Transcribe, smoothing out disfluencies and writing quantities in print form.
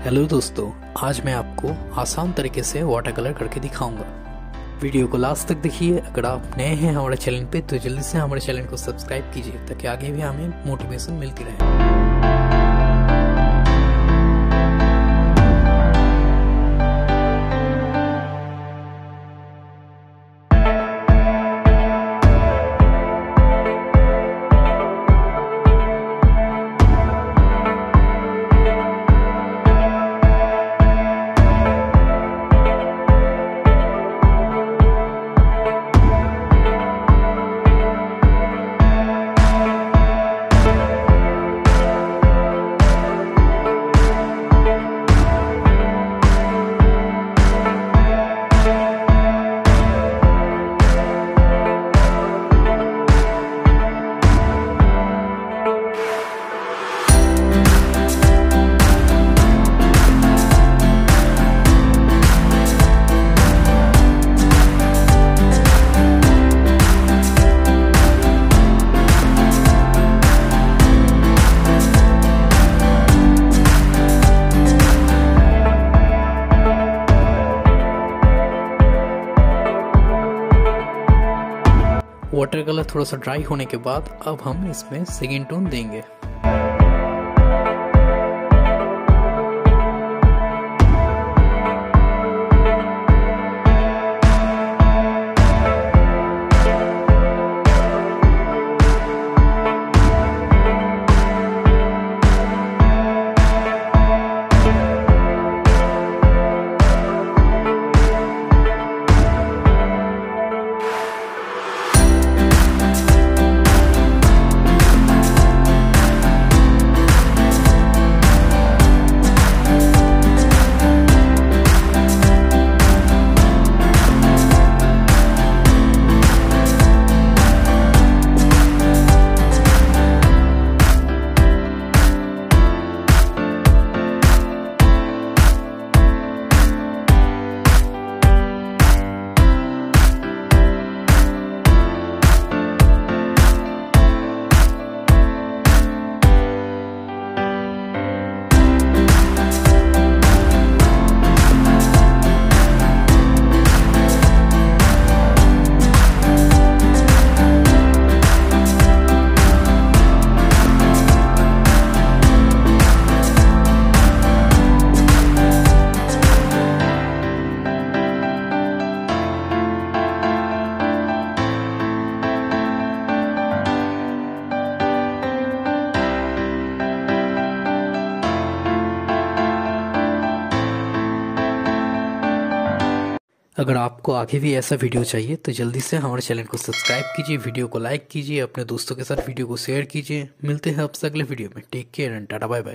Hello दोस्तों, आज मैं आपको आसान तरीके से वाटर कलर करके दिखाऊंगा। वीडियो को लास्ट तक देखिए। अगर आप नए हैं हमारे चैनल पे तो जल्दी से हमारे चैनल को सब्सक्राइब कीजिए ताकि आगे भी हमें मोटिवेशन मिलती रहे। वाटर कलर थोड़ा सा ड्राई होने के बाद अब हम इसमें सेकेंड टोन देंगे। अगर आपको आगे भी ऐसा वीडियो चाहिए तो जल्दी से हमारे चैनल को सब्सक्राइब कीजिए, वीडियो को लाइक कीजिए, अपने दोस्तों के साथ वीडियो को शेयर कीजिए। मिलते हैं आपसे अगले वीडियो में। Take care and ta-ta bye bye.